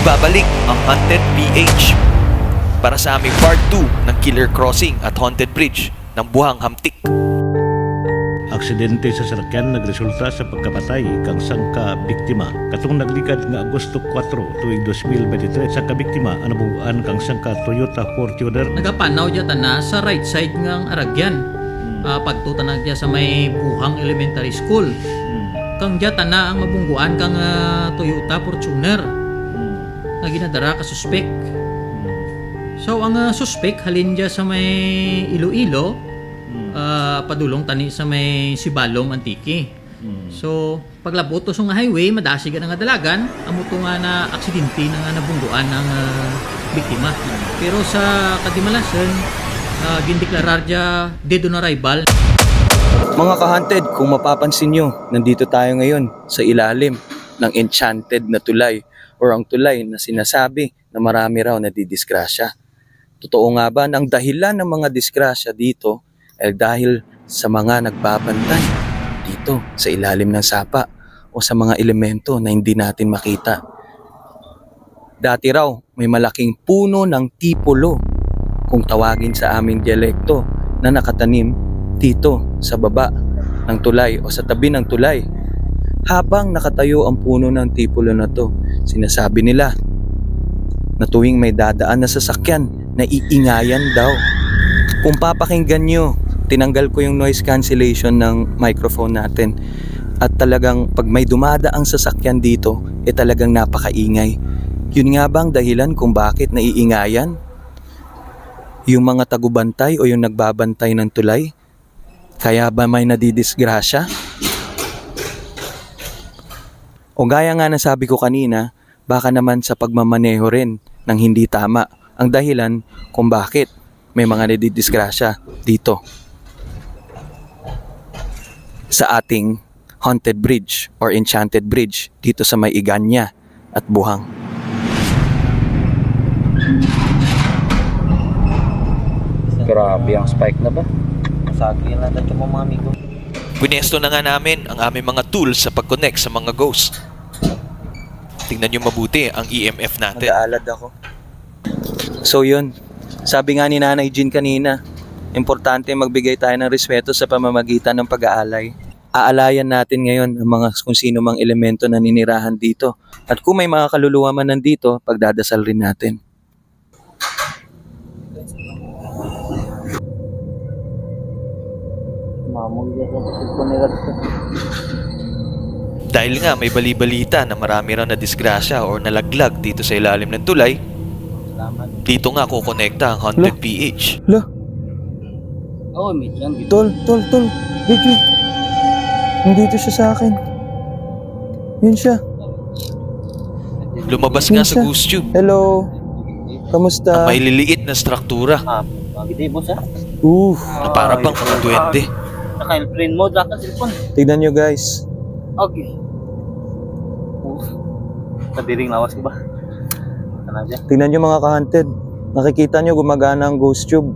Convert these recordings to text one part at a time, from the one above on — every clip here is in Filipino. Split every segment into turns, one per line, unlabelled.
Nagbabalik ang Haunted PH para sa aming part 2 ng Killer Crossing at Haunted Bridge ng Buhang Hamtik.
Aksidente sa sasakyan nagresulta sa pagkapatay kang sangka biktima. Katong naglikad nga Agosto 4 tuig 2023 sa kabiktima ang nabubuan kang sangka Toyota Fortuner.
Nagapanaw dya na sa right side ng Aragyan. Pagtutanag dya sa may Buhang Elementary School. Kang dya na ang mabungguan kang Toyota Fortuner. Nga ginadara ka suspek. So ang suspek halin dya sa may Iloilo. Padulong tani sa may Sibalom Antique. So paglabot to sa highway madasig nga dalagan amo to nga na aksidente nga nabungguan ng biktima. Pero sa kadimalasan gindeklarar dya dead on arrival.
Mga ka-hunted, kung mapapansin nyo, nandito tayo ngayon sa ilalim ng enchanted na tulay or ang tulay na sinasabi na marami raw na didisgrasya. Totoo nga ba na ang dahilan ng mga disgrasya dito ay dahil sa mga nagbabantay dito sa ilalim ng sapa o sa mga elemento na hindi natin makita? Dati raw may malaking puno ng tipolo kung tawagin sa aming dialekto na nakatanim dito sa baba ng tulay o sa tabi ng tulay. Habang nakatayo ang puno ng tipolo na to, sinasabi nila na tuwing may dadaan na sasakyan, naiingayan daw. Kung papakinggan nyo, tinanggal ko yung noise cancellation ng microphone natin. At talagang pag may dumadaang sasakyan dito, talagang napakaingay. Yun nga bang dahilan kung bakit naiingayan? Yung mga tagubantay o yung nagbabantay ng tulay? Kaya ba may nadidisgrasya? O gaya nga na sabi ko kanina, baka naman sa pagmamaneho rin ng hindi tama ang dahilan kung bakit may mga nadidisgrasya dito sa ating haunted bridge or enchanted bridge dito sa may Iganya at Buhang. Grabe ang spike na ba? Masagi na natin mo mga amigo.
Pinesto na nga namin ang aming mga tools sa pag-connect sa mga ghost. Tingnan nyo mabuti ang EMF natin.
Nag-aalad ako. So yun, sabi nga ni Nanay Jean kanina, importante magbigay tayo ng respeto sa pamamagitan ng pag-aalay. Aalayan natin ngayon ang mga kung sino mang elemento na ninirahan dito. At kung may mga kaluluwa man nandito, pagdadasal rin natin.
Dahil nga may bali-balita na marami raw na disgrasya o nalaglag dito sa ilalim ng tulay, dito nga kukonekta ang Haunted PH.
Tol. Wait. Nandito siya sa akin. Yun siya.
Lumabas nga sa ghost tube.
Hello. Kamusta?
May liliit na struktura. Na para bang mga duwende.
Naka-airplane mode lang ang cellphone.
Tignan nyo guys.
Okay. Kadiring lawas ko ba?
Tignan nyo mga ka-hunted. Nakikita nyo gumagana ang ghost tube.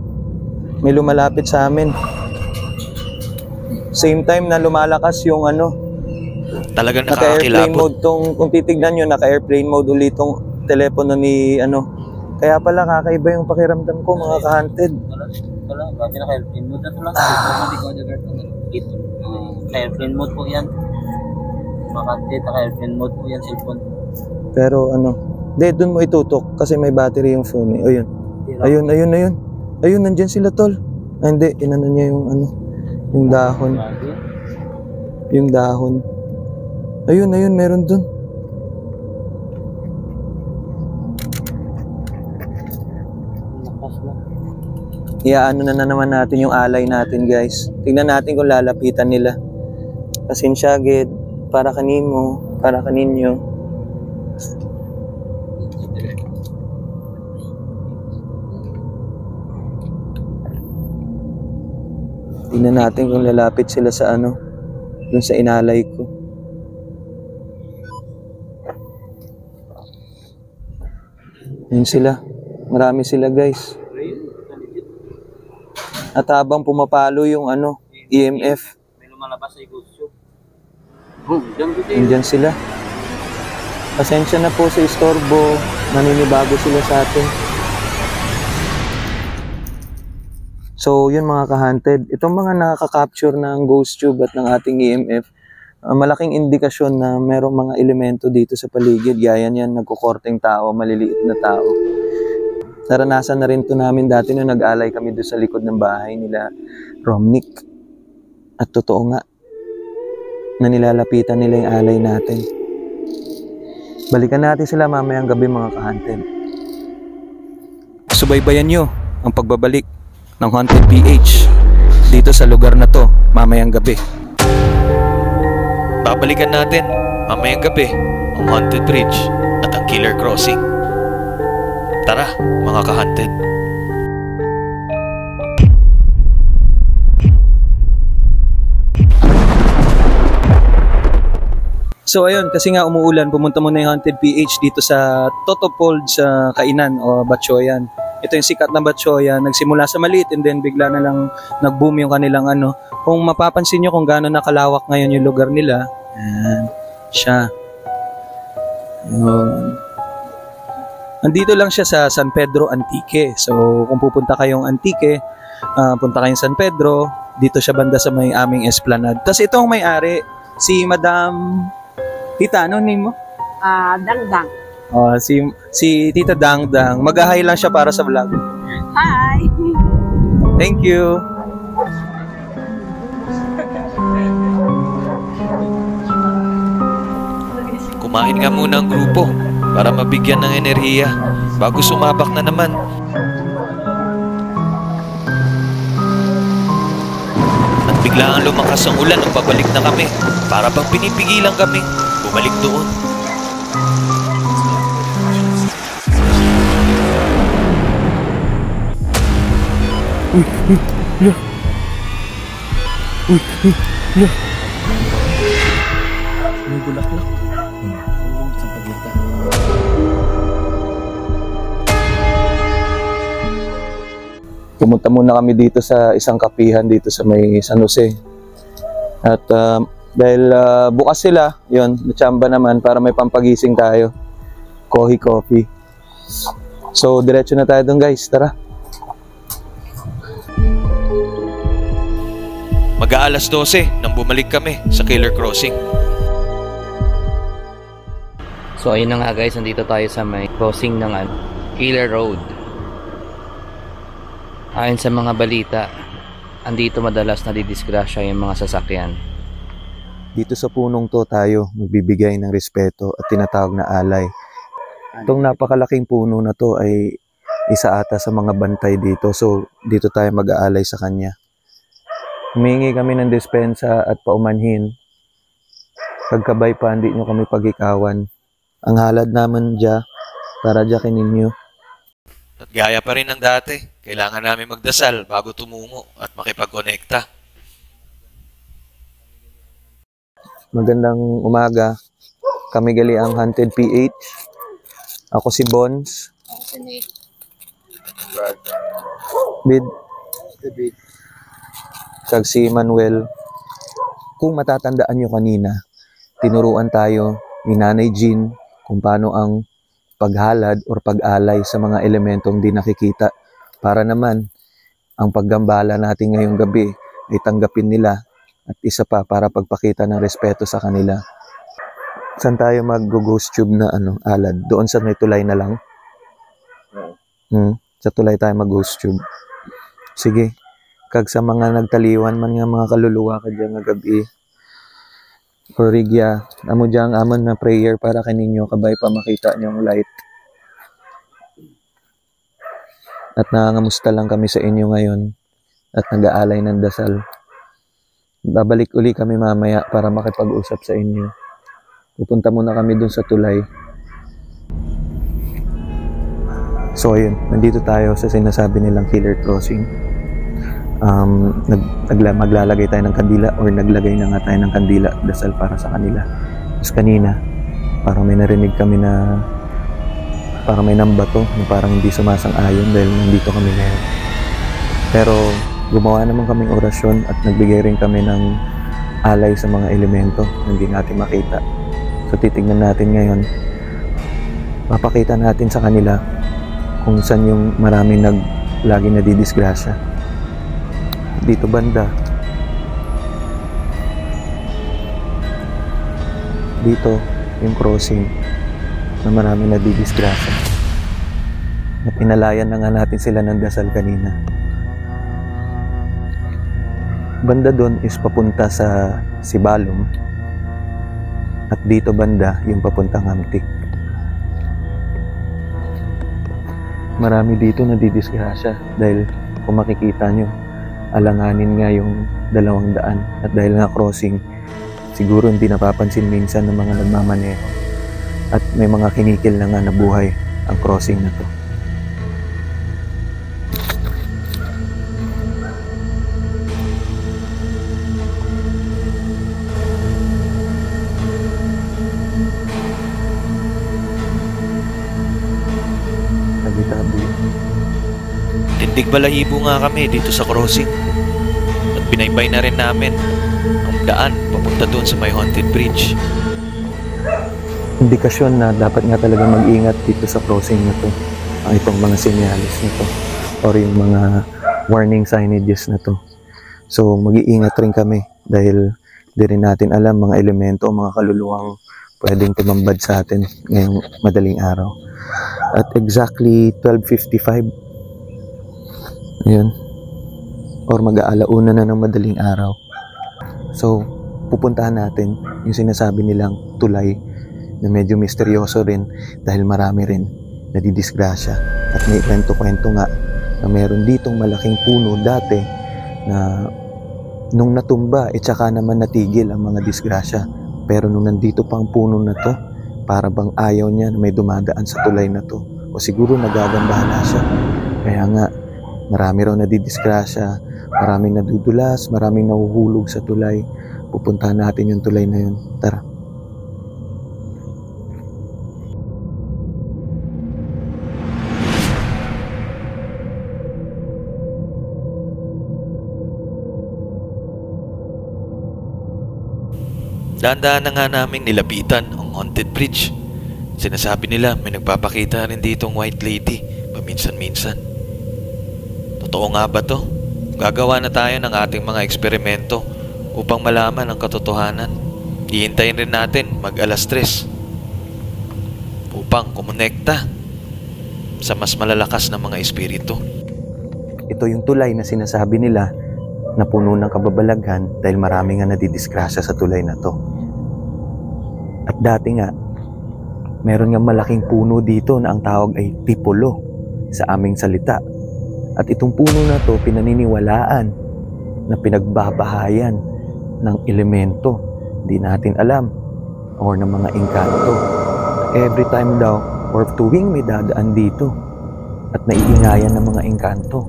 May lumalapit sa amin. Same time na lumalakas yung
Talagang
naka-airplane
nakakakilabot.
mode tong, kung titignan nyo, naka-airplane mode ulit tong telepono ni Kaya pala kakaiba yung pakiramdam ko mga ka-hunted.
Wala, babi naka-airplane mode na ito lang. Naka-airplane mode po yan. Makantid, naka-airplane mode po yan, cellphone.
Pero doon mo itutok kasi may battery yung phone eh. Ayun. Ayun, nandyan sila tol. Hindi, inano niya yung yung dahon. Yung dahon. Ayun, meron dun. Iaano na naman natin yung alay natin guys. Tingnan natin kung lalapitan nila. Pasensya gid para kanimo, para kaninyo. Tingnan natin kung lalapit sila sa dun sa inalay ko. Yun sila. Marami sila guys. At habang pumapalo yung EMF,
May lumalabas sa ghost tube.
nandyan sila. Pasensya na po sa istorbo. naninibago sila sa atin. So, yun mga ka-hunted. Itong mga nakaka-capture ng ghost tube at ng ating EMF, malaking indikasyon na merong mga elemento dito sa paligid. Gaya niyan, nagkukorteng tao, maliliit na tao. Naranasan na rin to namin dati nung nag-alay kami doon sa likod ng bahay nila Romnick. At totoo nga, na nilalapitan nila yung alay natin. Balikan natin sila mamayang gabi mga ka-hunted. Subaybayan nyo ang pagbabalik ng Haunted PH dito sa lugar na to mamayang gabi.
Babalikan natin mamayang gabi ang Haunted Bridge at ang Killer Crossing. Tara mga ka-hunted.
So ayun, kasi nga umuulan, pumunta muna yung Haunted PH dito sa Totopold sa Kainan o Batchoyan. Ito yung sikat na Batchoyan, nagsimula sa maliit and then bigla na lang nag-boom yung kanilang ano. Kung mapapansin nyo kung gaano nakalawak ngayon yung lugar nila, yan, siya. Yun. Andito lang siya sa San Pedro Antique. So kung pupunta kayong Antique, punta kayong San Pedro, dito siya banda sa may aming esplanade. Tapos itong may-ari, si Madam Tita, ano name mo?
Dangdang.
Si Tita Dangdang. Mag-hi lang siya para sa vlog.
Hi!
Thank you.
Kumain nga muna ang grupo para mabigyan ng enerhiya bago sumabak na naman. At biglaan lumakas ang ulan nung pabalik na kami. Para bang pinipigilan kami bumalik doon.
May bulaklak. Sa pagitan. Pumunta muna kami dito sa isang kapihan dito sa may San Jose. At dahil bukas sila, yun, nachamba naman para may pampagising tayo. Coffee. So, diretso na tayo doon guys, tara.
Mag-aalas 12 nang bumalik kami sa Killer Crossing.
So ayun na nga guys, nandito tayo sa may crossing ng Killer Road. Ayon sa mga balita, andito madalas nadidisgrasya yung mga sasakyan.
Dito sa punong to tayo magbibigay ng respeto at tinatawag na alay. Itong napakalaking puno na to ay isa ata sa mga bantay dito. So dito tayo mag-aalay sa kanya. Humingi kami ng dispensa at paumanhin. Pagkabay pa, hindi nyo kami pag-ikawan. Ang halad naman dya, para dyakin ninyo.
At gaya pa rin ng dati, kailangan namin magdasal bago tumungo at makipag-konekta.
Magandang umaga. Kami gali ang Haunted PH. Ako si Bones.
Ako si Nick.
Bid. Kag si Manuel. Kung matatandaan nyo kanina, tinuruan tayo ni Nanay Jean kung paano ang paghalad or pag-alay sa mga elementong di nakikita para naman ang paggambala natin ngayong gabi ay tanggapin nila at isa pa para pagpakita ng respeto sa kanila. Saan tayo mag-ghost tube na alad? Doon sa may tulay na lang? Sa tulay tayo mag-ghost tube. Sige. Kag sa mga nagtaliwan man nga mga kaluluwa ka dyan nga gabi. Origya, amo dyan amon na prayer para kaninyo kabay pa makita nyong light. At nangangamusta lang kami sa inyo ngayon at nag-aalay ng dasal. Babalik uli kami mamaya para makipag-usap sa inyo. Pupunta muna kami dun sa tulay. So ayun, nandito tayo sa sinasabi nilang Killer Crossing. Maglalagay tayo ng kandila or naglagay na nga tayo ng kandila dasal para sa kanila. Tapos kanina parang may narinig kami na parang may nambato na parang hindi sumasang-ayon dahil nandito kami ngayon. Pero gumawa naman kaming orasyon at nagbigay rin kami ng alay sa mga elemento na hindi natin makita. So titignan natin ngayon Papakita natin sa kanila kung saan yung maraming lagi nadidisgrasya. Dito banda. Dito yung crossing na maraming nadidisgrasya. Na pinalayan na nga natin sila ng dasal kanina. Banda doon is papunta sa Sibalom. At dito banda yung papuntang Hamtik. Marami dito nadidisgrasya dahil kung makikita nyo, alanganin nga yung 200 at dahil nga crossing, siguro hindi napapansin minsan ng mga nagmamaneho at may mga kinikil na nga na buhay ang crossing na to.
Tindig balahibo nga kami dito sa crossing at binaybay na rin namin ang daan papunta doon sa may haunted bridge.
Indikasyon na dapat nga talaga mag-ingat dito sa crossing na to, ang itong mga senyalis na to or yung mga warning signages na to. So mag-iingat rin kami dahil di rin natin alam mga elemento o mga kaluluwang pwedeng tumambad sa atin ngayong madaling araw. At exactly 12:55, ayan, or mag-aalauna na ng madaling araw. So, pupuntahan natin yung sinasabi nilang tulay na medyo misteryoso rin dahil marami rin nadidisgrasya. At may kwento-kwento nga na meron ditong malaking puno dati na nung natumba, tsaka naman natigil ang mga disgrasya. Pero nung nandito pa ang puno na to, para bang ayaw niya na may dumadaan sa tulay na to. O siguro nagagambahala siya. Kaya nga, marami raw nadidisgrasya, maraming nadudulas, maraming nahuhulog sa tulay. Pupuntahan natin yung tulay na yun. Tara.
Dahan-dahan na nga naming nilapitan ang haunted bridge. Sinasabi nila may nagpapakita rin ditong white lady paminsan-minsan. Totoo nga ba to? Gagawa na tayo ng ating mga eksperimento upang malaman ang katotohanan. Hihintayin rin natin mag-alas 3 upang kumonekta sa mas malalakas na mga espiritu.
Ito yung tulay na sinasabi nila na puno ng kababalaghan dahil marami nga nadidisgrasya sa tulay na to. At dati nga, meron nga malaking puno dito na ang tawag ay tipolo sa aming salita. At itong puno na to pinaniniwalaan na pinagbabahayan ng elemento di natin alam or ng mga engkanto. Every time daw or tuwing may dadaan dito at naiingayan ng mga engkanto,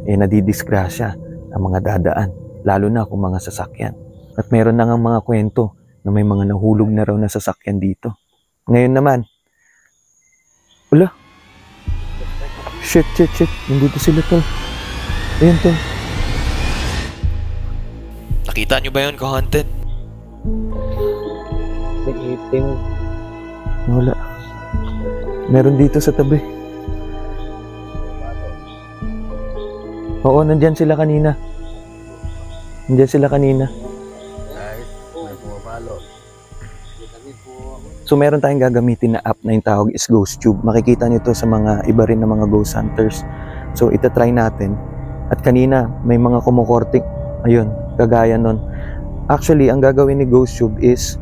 nadidisgrasya ang mga dadaan, lalo na kung mga sasakyan. At meron na nga mga kwento na may mga nahulog na raw na sasakyan dito. Ngayon naman, wala. Shit. Nandito sila, tol. Ayan, tol.
Nakita nyo ba yun, ka-haunted?
Wala. Meron dito sa tabi. Oo, nandyan sila kanina. So meron tayong gagamitin na app na yung tawag is Ghost Tube. Makikita nyo to sa mga iba rin na mga ghost hunters. So itatry natin. At kanina may mga kumukortik. Ayun, kagaya nun. Actually, ang gagawin ni Ghost Tube is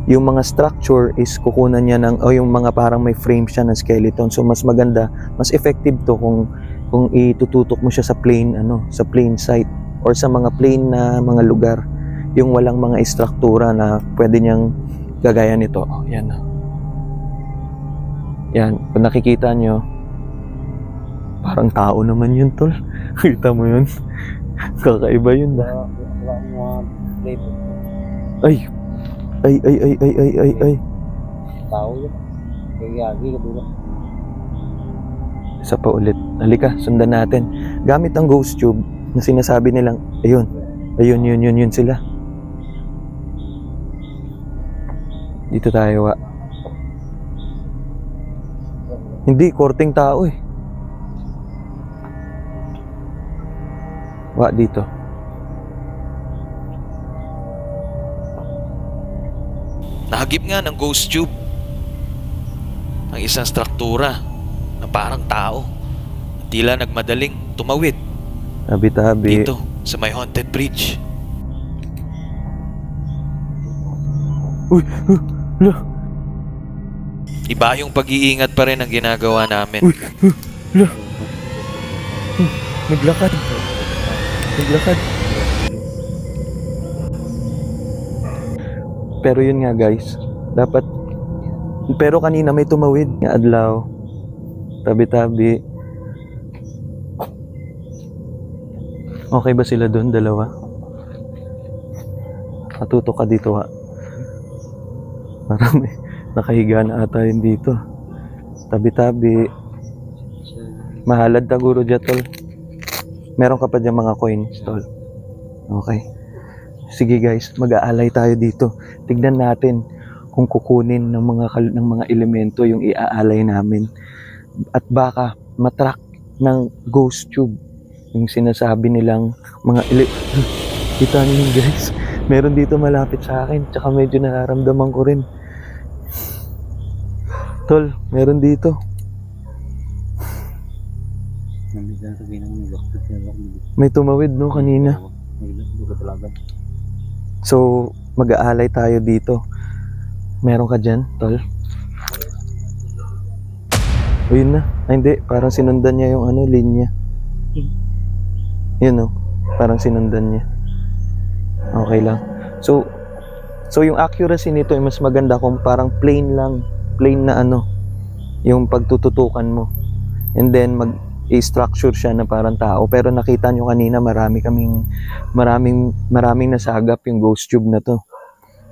yung mga structure is kukunan niya ng, o yung mga parang may frame siya ng skeleton. So mas maganda, mas effective to kung itututok mo siya sa plain, sa plain site or sa mga plain na mga lugar. Yung walang mga istruktura na pwede niyang gagaya nito. Oh, yan. Yan, kung nakikita nyo, parang tao naman yun, tol. Kita mo yun? Kakaiba yun. Ay.
Tao yun. Kayagi ka dula.
Isa pa ulit. Halika, sundan natin. Gamit ang Ghost Tube na sinasabi nilang, ayun sila. Dito tayo, Hindi, korting tao eh. Wa dito.
Nahagip nga ng ghost tube ang isang struktura na parang tao. Tila nagmadaling tumawid
Tabi-tabi.
dito sa may haunted bridge.
Uy, la.
Iba yung pag-iingat pa rin ang ginagawa namin.
Uy, la. Naglakad. Naglakad. Pero yun nga guys, dapat, pero kanina may tumawid nga adlaw, tabi-tabi. Okay ba sila doon, dalawa? Katutok ka dito ha. Marami, nakahiga na ata yun dito. Tabi-tabi. Mahalad ta guro dyan, tol. Meron ka pa dyan mga coins, tol. Okay. Sige guys, mag-aalay tayo dito. Tignan natin kung kukunin ng mga elemento yung iaalay namin. At baka matrack ng ghost tube yung sinasabi nilang mga kita niyo guys. Meron dito malapit sa akin, tsaka medyo nararamdaman ko rin. Tol, meron dito. May tumawid no kanina. So, mag-aalay tayo dito. Meron ka dyan, tol? O yun na. Ay, hindi. Parang sinundan niya yung linya. Yun o. Parang sinundan niya. Okay lang. So yung accuracy nito ay mas maganda kung parang plain lang. Plain na yung pagtututukan mo. And then, i-structure siya na parang tao. Pero nakita nyo kanina maraming nasagap yung ghost tube na to.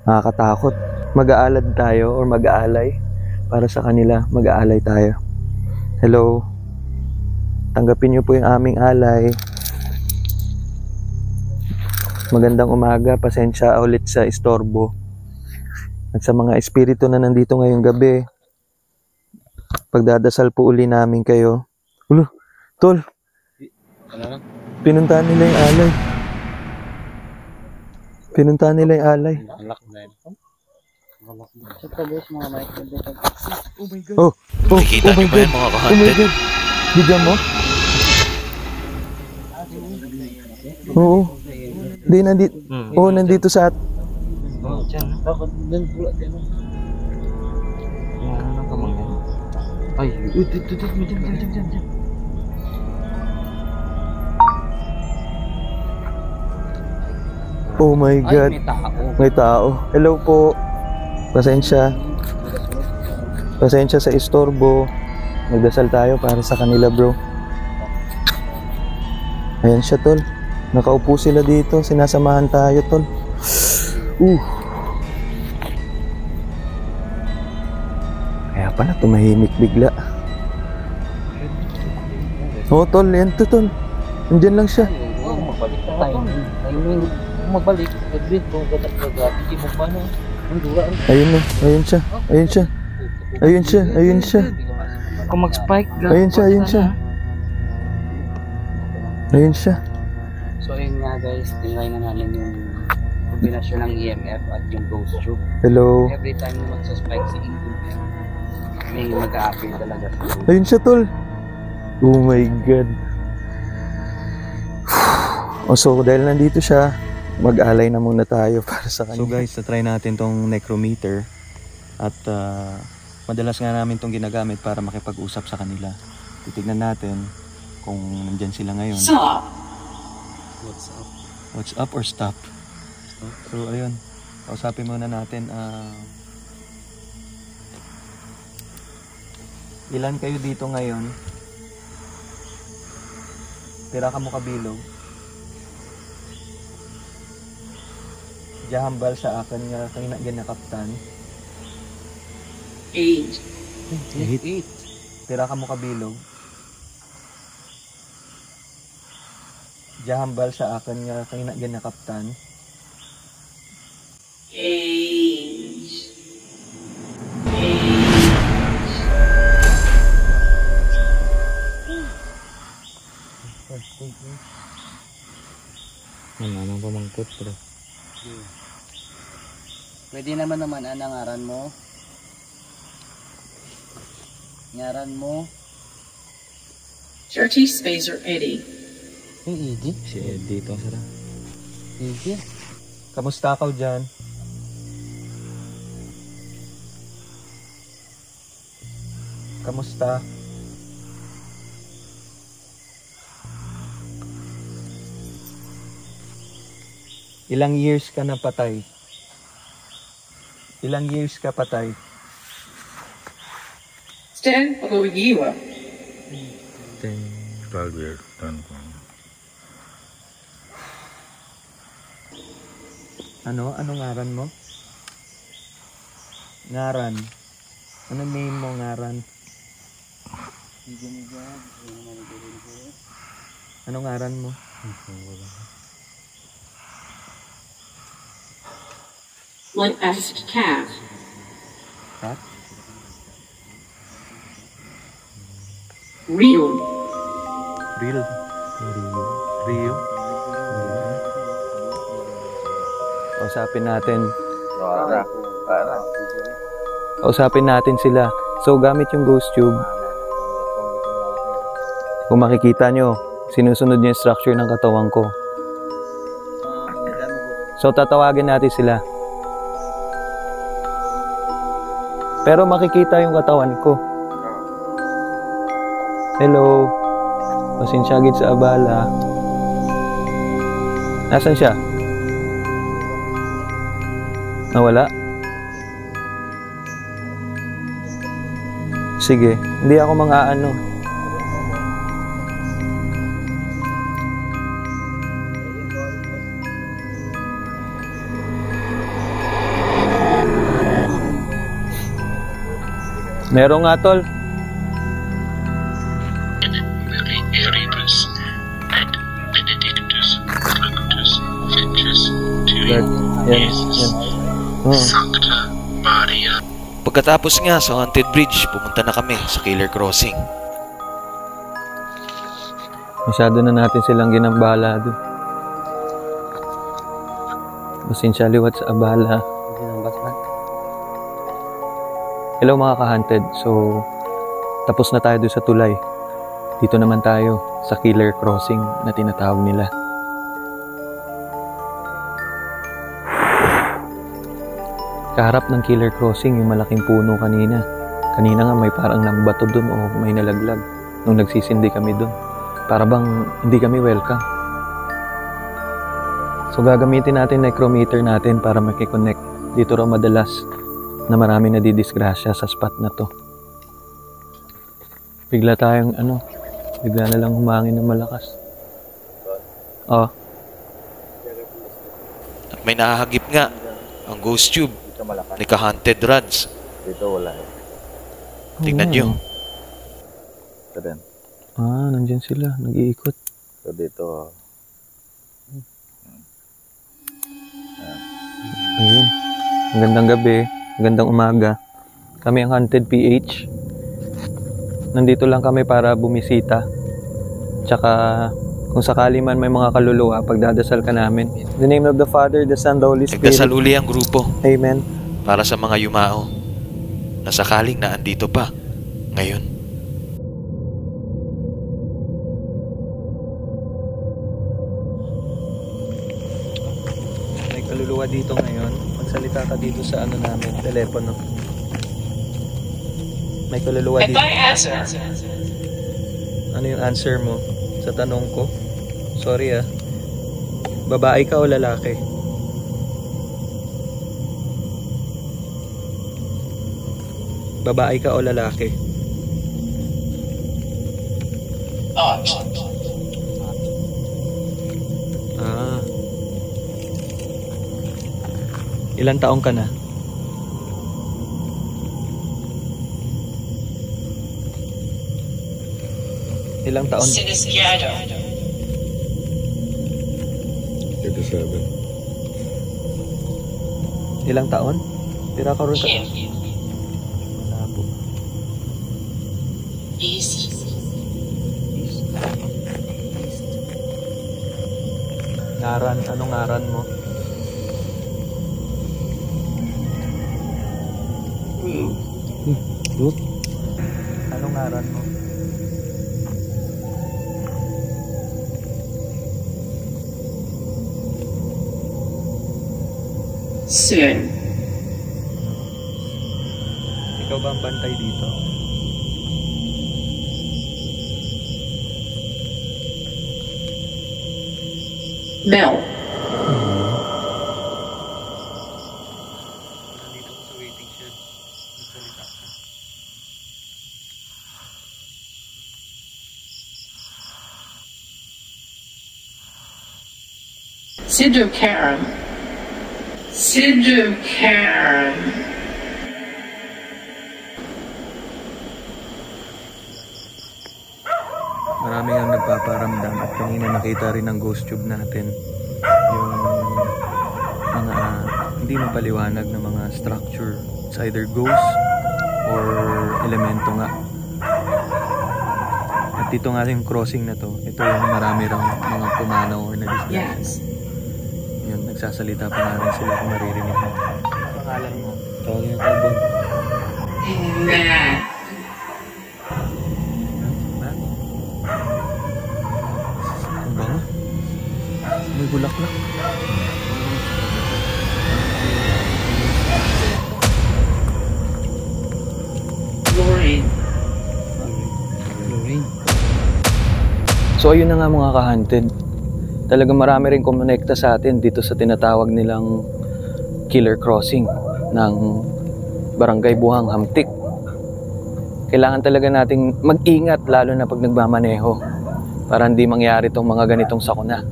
Nakakatakot. Mag-aalad tayo or mag-aalay para sa kanila. Mag-aalay tayo. Hello. Tanggapin nyo po yung aming alay. Magandang umaga. Pasensya ulit sa istorbo. At sa mga espiritu na nandito ngayong gabi, pagdadasal po uli namin kayo. Ulo. Tol, pinuntahan nila yung alay. Pinuntahan nila yung alay. Oh,
Nakikita niyo ba yan mga
oh my
ka-haunted?
God. Bigyan mo? Oo. Di, nandito. Oo, nandito sa Oh my God. May tao. Hello po. Pasensya. Pasensya sa istorbo. Magdasal tayo para sa kanila, bro. Ayan siya, tol. Nakaupo sila dito. Sinasamahan tayo, tol. Kaya pala tumahimik bigla. Oh, tol. Yan to, tol. Nandiyan lang siya.
Magbalik tayo. Magbalik. Edwin, kung gagawin mo pa
Ayun na. Ayun siya. Ayun siya. Ayun siya. Ayun siya.
Kung mag-spike,
Ayun siya. Ayun siya. Ayun siya.
So ayun nga guys, tinry na namin yung kombinasyon ng EMF at yung ghost tube.
Hello.
Every time na magsa-spike si EMF, may mag-a-appear talaga.
Ayun siya, tol. Oh my God. So dahil nandito siya, mag-alay na muna tayo para sa kanya. So guys, try natin tong necrometer. At madalas nga namin tong ginagamit para makipag-usap sa kanila. Titignan natin kung nandyan sila ngayon.
Stop.
What's up?
What's up or stop? So ayun, kausapin muna natin. Ilan kayo dito ngayon? Tira ka mo kabilog. Jahambal sa akin nga kay na kaptan.
8.
Tira ka mo kabilog. Jahambal sa akin nga kay na kaptan.
8.
Pwede naman ang ngaran mo. Ngaran mo.
30 Spacer Eddie.
Yung Eddie?
Si Eddie ito, sir.
Eddie?
Kamusta ka dyan? Kamusta? Ilang years ka na patay? Ilang years ka patay?
Stan Ologiwa.
12 years.
Ano? Anong ngaran mo? Ngaran. Anong name mo, ngaran? Anong ngaran mo?
Like asked cat.
Kat?
Real.
Rio. Rio. Kausapin natin. Kausapin natin sila. So, gamit yung ghost tube. Kung makikita nyo, sinusunod yung structure ng katawan ko. So, tatawagin natin sila. Pero makikita yung katawan ko. Hello. Pasensya agad sa abala. Nasaan siya? Nawala? Sige, hindi ako mang-aano. Meron nga, tol. Yan.
Pagkatapos nga sa Haunted Bridge, pumunta na kami sa Killer Crossing.
Masyado na natin silang ginambala doon. Pasensya liwat sa abala. Hello mga ka-hunted. So, tapos na tayo doon sa tulay. Dito naman tayo sa Killer Crossing na tinatawag nila. Kaharap ng Killer Crossing yung malaking puno kanina. Kanina nga may parang nambato doon o may nalaglag nung nagsisindi kami doon. Para bang hindi kami welcome. So gagamitin natin necrometer natin para makikonnect. Dito raw madalas na marami nadidisgrasya sa spot na to. Bigla tayong bigla na lang humangin ng malakas. Oh.
At may nahahagip nga ang ghost tube ni ka-Haunted Rods.
Dito wala eh.
Tingnan nyo.
Ito din.
Nandyan sila. Nag-iikot.
So dito.
Ayun. Magandang gabi. Magandang umaga. Kami ang Haunted PH. Nandito lang kami para bumisita. Tsaka kung sakali man may mga kaluluwa, pagdadasal ka namin. In the name of the Father, the Son, the Holy Spirit.
Nagdasal uli ang grupo
Amen.
para sa mga yumao na sakaling na andito pa ngayon.
May kaluluwa dito ngayon. Magsalita ka dito sa namin, telepono. May kaluluwa dito. Ano yung answer mo sa tanong ko? Sorry Babae ka o lalaki? Babae ka o lalaki? Ilang taong ka na? Ilang taon?
37.
Ilang taon? Tira ka rin ka. Wala po.
East.
Ngaran, anong ngaran mo? Look.
Anong ngaran mo?
Soon.
Ikaw ba ang bantay dito?
Mel.
Nandito ko sa waiting shed. Nagsalita ka.
Sidhu Karam. Sidhu Karam.
Marami ang nagpaparamdam at kanina nakita rin ng ghost tube natin yung mga hindi mapaliwanag na mga structure. It's either ghost or elemento nga. At dito nga yung crossing na to, ito yung marami raw mga pumanaw or na-disguise.
Yes.
Yun, nagsasalita pa nga rin sila kung maririnig mo. Pangalan mo?
Tawagin ako, Bob.
Matt.
Ang bango. May bulaklak.
Lorraine.
So ayun na nga mga ka-hunted. Talagang marami rin kumonekta sa atin dito sa tinatawag nilang Killer Crossing ng Barangay Buhang Hamtik. Kailangan talaga nating mag-ingat lalo na pag nagmamaneho para hindi mangyari itong mga ganitong sakuna.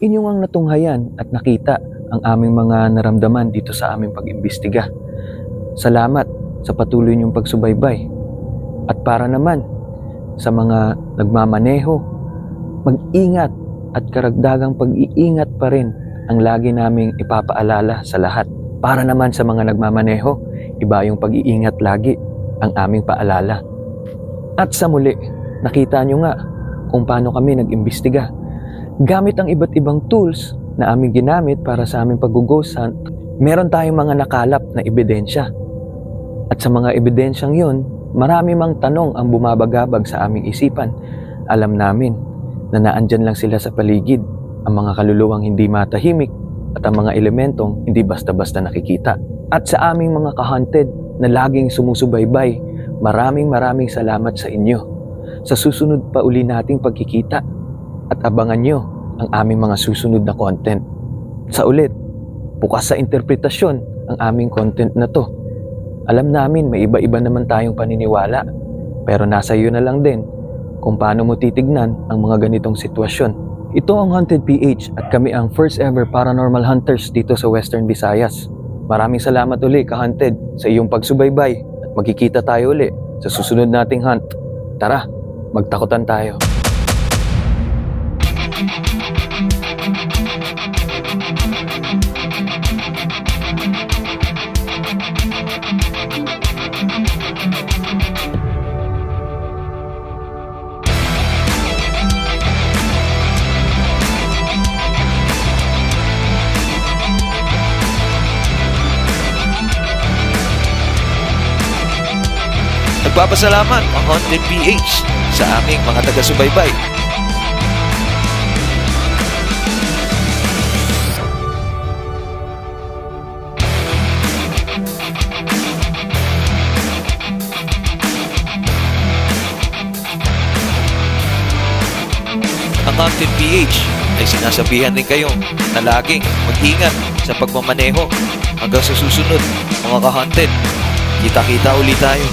Inyong ang natunghayan at nakita ang aming mga naramdaman dito sa aming pag-imbestiga. Salamat sa patuloy niyong pagsubaybay. At para naman sa mga nagmamaneho, mag-ingat at karagdagang pag-iingat pa rin ang lagi naming ipapaalala sa lahat. Para naman sa mga nagmamaneho, iba yung pag-iingat lagi ang aming paalala. At sa muli, nakita nyo nga kung paano kami nag-imbestiga. Gamit ang iba't ibang tools na aming ginamit para sa aming pag-ghost hunt, meron tayong mga nakalap na ebidensya. At sa mga ebidensyang yon, marami mang tanong ang bumabagabag sa aming isipan. Alam namin na naandyan lang sila sa paligid, ang mga kaluluwang hindi matahimik at ang mga elementong hindi basta-basta nakikita. At sa aming mga ka-hunted na laging sumusubaybay, maraming salamat sa inyo. Sa susunod pa uli nating pagkikita at abangan nyo ang aming mga susunod na content. Sa ulit, bukas sa interpretasyon ang aming content na to. Alam namin may iba-iba naman tayong paniniwala, pero nasa iyo na lang din kung paano mo titignan ang mga ganitong sitwasyon. Ito ang Haunted PH at kami ang first ever paranormal hunters dito sa Western Visayas. Maraming salamat uli ka-hunted sa iyong pagsubaybay at magkikita tayo uli sa susunod nating hunt. Tara, magtakutan tayo.
Nagpapasalamat ang Haunted PH sa aming mga taga-subaybay. Ang Haunted PH ay sinasabihan din kayo na laging mag-ingat sa pagmamaneho hanggang sa susunod mga ka-hunted. Kita-kita ulit tayo.